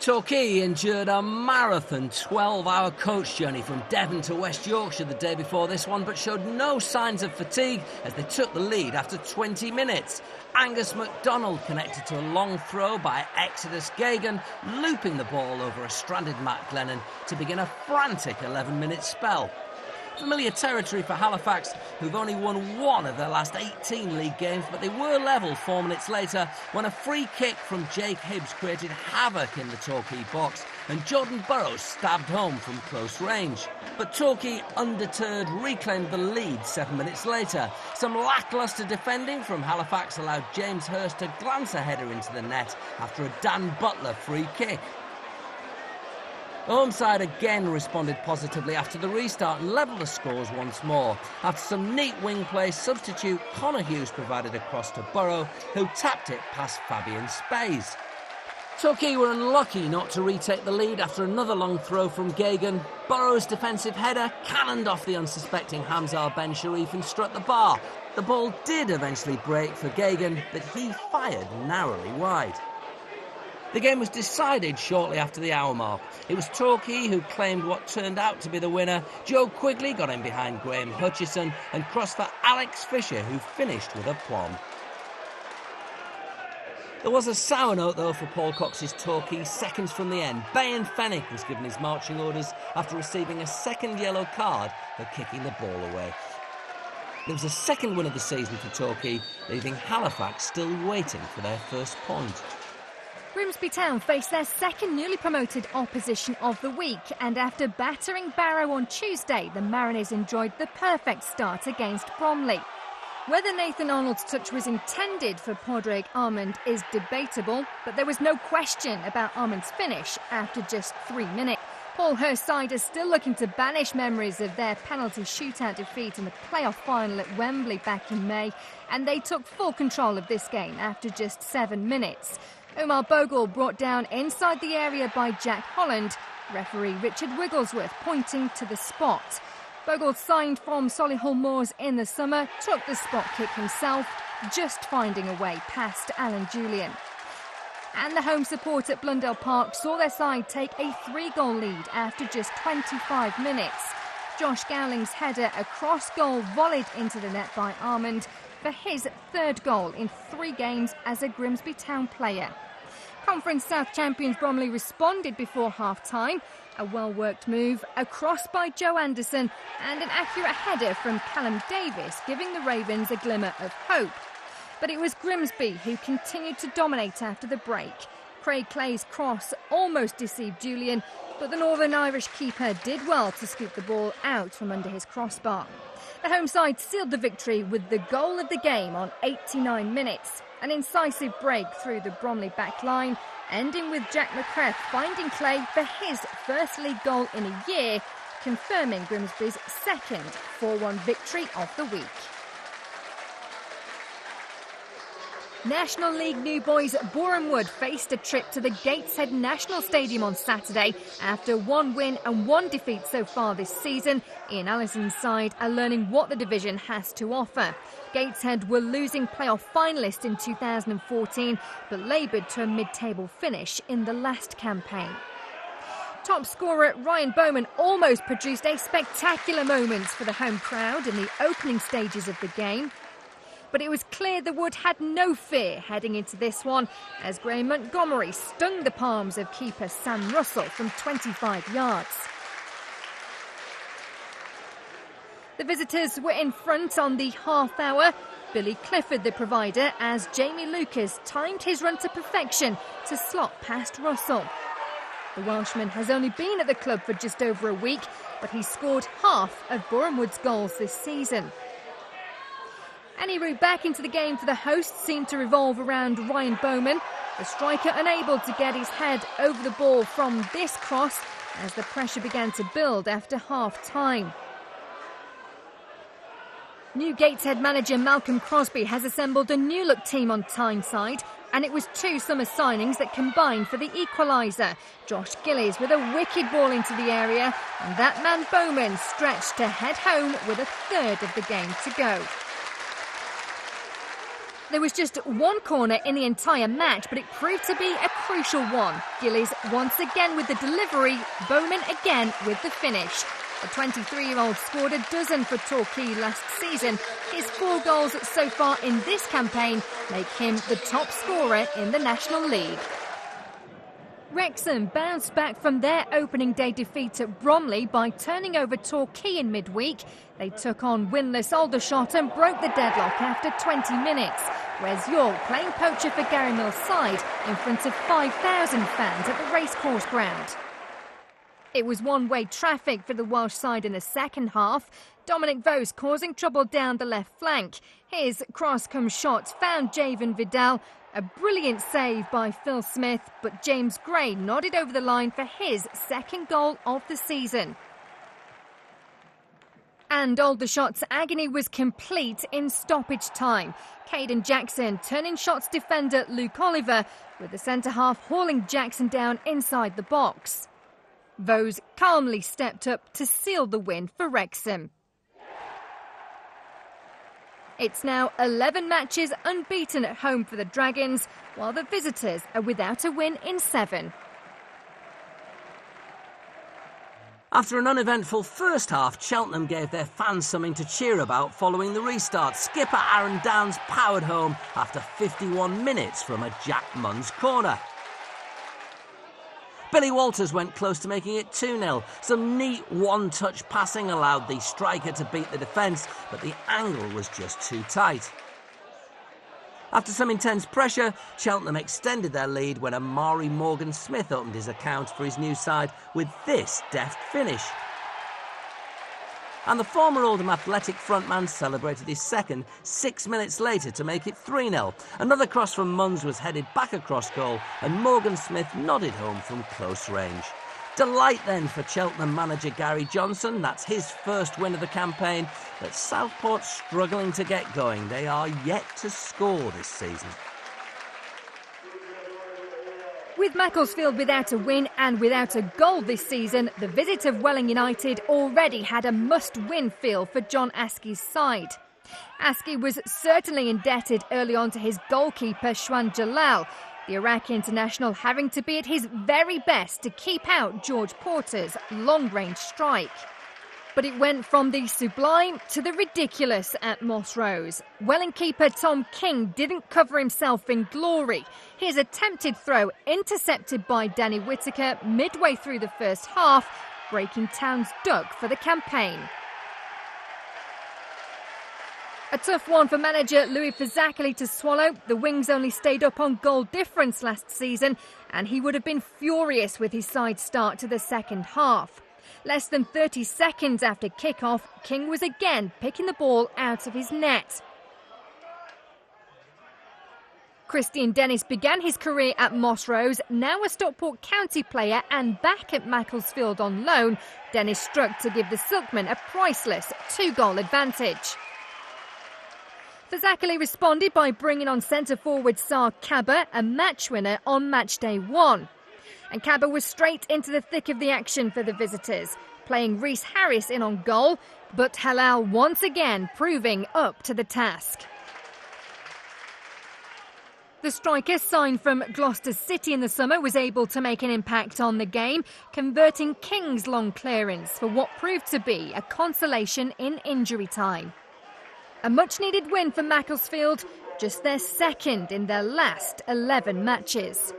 Torquay endured a marathon 12-hour coach journey from Devon to West Yorkshire the day before this one, but showed no signs of fatigue as they took the lead after 20 minutes. Angus MacDonald connected to a long throw by Exodus Gagan, looping the ball over a stranded Matt Glennon to begin a frantic 11-minute spell. Familiar territory for Halifax, who've only won one of their last 18 league games, but they were level 4 minutes later when a free kick from Jake Hibbs created havoc in the Torquay box and Jordan Burrows stabbed home from close range. But Torquay, undeterred, reclaimed the lead 7 minutes later. Some lacklustre defending from Halifax allowed James Hurst to glance a header into the net after a Dan Butler free kick. The home side again responded positively after the restart and levelled the scores once more. After some neat wing play, substitute Connor Hughes provided a cross to Burrow, who tapped it past Fabian Spays. Torquay were unlucky not to retake the lead after another long throw from Gagan. Burrow's defensive header cannoned off the unsuspecting Hamzah Ben Sharif and struck the bar. The ball did eventually break for Gagan, but he fired narrowly wide. The game was decided shortly after the hour mark. It was Torquay who claimed what turned out to be the winner. Joe Quigley got in behind Graham Hutchison and crossed for Alex Fisher, who finished with a plum. There was a sour note, though, for Paul Cox's Torquay seconds from the end. Bayan Fenwick was given his marching orders after receiving a second yellow card for kicking the ball away. There was a second win of the season for Torquay, leaving Halifax still waiting for their first point. Grimsby Town faced their second newly promoted opposition of the week, and after battering Barrow on Tuesday, the Mariners enjoyed the perfect start against Bromley. Whether Nathan Arnold's touch was intended for Padraig Armand is debatable, but there was no question about Armand's finish after just 3 minutes. Paul Hurst's side is still looking to banish memories of their penalty shootout defeat in the playoff final at Wembley back in May, and they took full control of this game after just 7 minutes. Omar Bogle brought down inside the area by Jack Holland, referee Richard Wigglesworth pointing to the spot. Bogle signed from Solihull Moors in the summer, took the spot kick himself, just finding a way past Alan Julian. And the home support at Blundell Park saw their side take a 3-goal lead after just 25 minutes. Josh Gowling's header across goal volleyed into the net by Armand for his third goal in 3 games as a Grimsby Town player. Conference South champions Bromley responded before half-time. A well-worked move, a cross by Joe Anderson and an accurate header from Callum Davis, giving the Ravens a glimmer of hope. But it was Grimsby who continued to dominate after the break. Craig Clay's cross almost deceived Julian, but the Northern Irish keeper did well to scoop the ball out from under his crossbar. The home side sealed the victory with the goal of the game on 89 minutes. An incisive break through the Bromley back line, ending with Jack McCreth finding Clay for his first league goal in a year, confirming Grimsby's second 4-1 victory of the week. National League new boys Boreham Wood faced a trip to the Gateshead National Stadium on Saturday after 1 win and 1 defeat so far this season. Ian Allison's side are learning what the division has to offer. Gateshead were losing playoff finalists in 2014 but laboured to a mid-table finish in the last campaign. Top scorer Ryan Bowman almost produced a spectacular moment for the home crowd in the opening stages of the game. But it was clear the Wood had no fear heading into this one as Graham Montgomery stung the palms of keeper Sam Russell from 25 yards. The visitors were in front on the half hour. Billy Clifford the provider as Jamie Lucas timed his run to perfection to slot past Russell. The Welshman has only been at the club for just over a week, but he scored half of Boreham Wood's goals this season. Any route back into the game for the hosts seemed to revolve around Ryan Bowman, the striker unable to get his head over the ball from this cross as the pressure began to build after half-time. New Gateshead manager Malcolm Crosby has assembled a new-look team on Tyneside, and it was 2 summer signings that combined for the equaliser. Josh Gillies with a wicked ball into the area, and that man Bowman stretched to head home with a third of the game to go. There was just one corner in the entire match, but it proved to be a crucial one. Gillies once again with the delivery, Bowman again with the finish. The 23-year-old scored a dozen for Torquay last season. His 4 goals so far in this campaign make him the top scorer in the National League. Wrexham bounced back from their opening day defeat at Bromley by turning over Torquay in midweek. They took on winless Aldershot and broke the deadlock after 20 minutes. Whereas York playing poacher for Gary Mill's side in front of 5,000 fans at the racecourse ground. It was one-way traffic for the Welsh side in the second half. Dominic Vose causing trouble down the left flank. His cross-come shot found Javen Vidal. A brilliant save by Phil Smith, but James Gray nodded over the line for his second goal of the season. And Aldershot's agony was complete in stoppage time. Caden Jackson turning shots defender Luke Oliver, with the centre-half hauling Jackson down inside the box. Vose calmly stepped up to seal the win for Wrexham. It's now 11 matches unbeaten at home for the Dragons, while the visitors are without a win in 7. After an uneventful first half, Cheltenham gave their fans something to cheer about following the restart. Skipper Aaron Downs powered home after 51 minutes from a Jack Munns corner. Billy Walters went close to making it 2-0. Some neat one-touch passing allowed the striker to beat the defence, but the angle was just too tight. After some intense pressure, Cheltenham extended their lead when Amari Morgan-Smith opened his account for his new side with this deft finish. And the former Oldham Athletic frontman celebrated his second 6 minutes later to make it 3-0. Another cross from Munns was headed back across goal and Morgan-Smith nodded home from close range. Delight then for Cheltenham manager Gary Johnson. That's his first win of the campaign. But Southport struggling to get going. They are yet to score this season. With Macclesfield without a win and without a goal this season, the visit of Welling United already had a must-win feel for John Askey's side. Askey was certainly indebted early on to his goalkeeper Shwan Jalal, the Iraqi international having to be at his very best to keep out George Porter's long-range strike. But it went from the sublime to the ridiculous at Moss Rose. Welling keeper Tom King didn't cover himself in glory. His attempted throw intercepted by Danny Whittaker midway through the first half, breaking Town's duck for the campaign. A tough one for manager Louis Fazakerley to swallow. The Wings only stayed up on goal difference last season, and he would have been furious with his side start to the second half. Less than 30 seconds after kick-off, King was again picking the ball out of his net. Christian Dennis began his career at Moss Rose, now a Stockport County player and back at Macclesfield on loan. Dennis struck to give the Silkmen a priceless 2-goal advantage. Fazakerley responded by bringing on centre-forward Sar Kaba, a match winner on match day 1. And Kaba was straight into the thick of the action for the visitors, playing Rhys Harris in on goal, but Halal once again proving up to the task. The striker, signed from Gloucester City in the summer, was able to make an impact on the game, converting King's long clearance for what proved to be a consolation in injury time. A much-needed win for Macclesfield, just their second in their last 11 matches.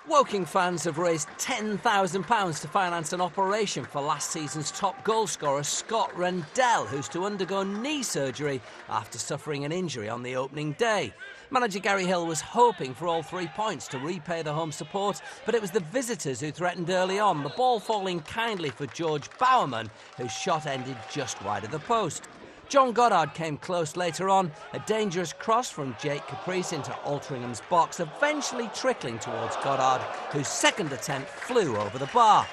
Woking fans have raised £10,000 to finance an operation for last season's top goalscorer Scott Rendell, who's to undergo knee surgery after suffering an injury on the opening day. Manager Gary Hill was hoping for all 3 points to repay the home support, but it was the visitors who threatened early on, the ball falling kindly for George Bowerman, whose shot ended just wide of the post. John Goddard came close later on, a dangerous cross from Jake Caprice into Altringham's box, eventually trickling towards Goddard, whose second attempt flew over the bar.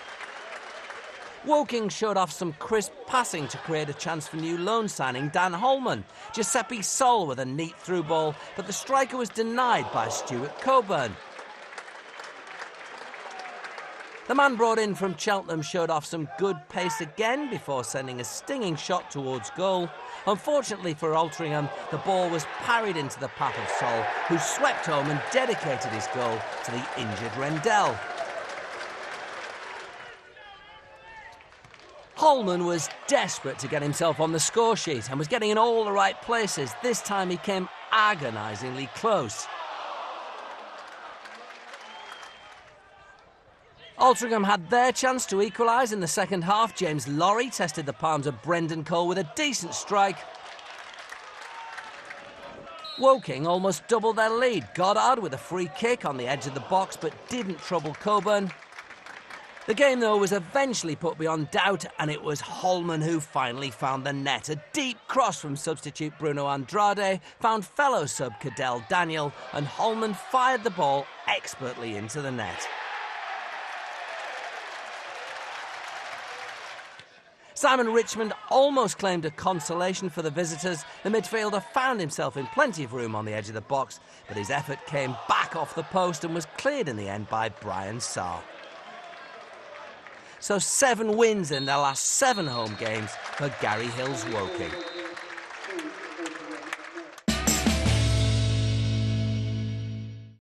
Woking showed off some crisp passing to create a chance for new loan signing Dan Holman. Giuseppe Sol with a neat through ball, but the striker was denied by Stuart Coburn. The man brought in from Cheltenham showed off some good pace again before sending a stinging shot towards goal. Unfortunately for Altrincham, the ball was parried into the path of Sol, who swept home and dedicated his goal to the injured Rendell. Holman was desperate to get himself on the score sheet and was getting in all the right places. This time he came agonisingly close. Altrincham had their chance to equalise in the second half. James Lorry tested the palms of Brendan Cole with a decent strike. Woking almost doubled their lead. Goddard with a free kick on the edge of the box but didn't trouble Coburn. The game, though, was eventually put beyond doubt, and it was Holman who finally found the net. A deep cross from substitute Bruno Andrade found fellow sub Cadell Daniel, and Holman fired the ball expertly into the net. Simon Richmond almost claimed a consolation for the visitors. The midfielder found himself in plenty of room on the edge of the box, but his effort came back off the post and was cleared in the end by Brian Sarr. So 7 wins in their last 7 home games for Gary Hill's Woking.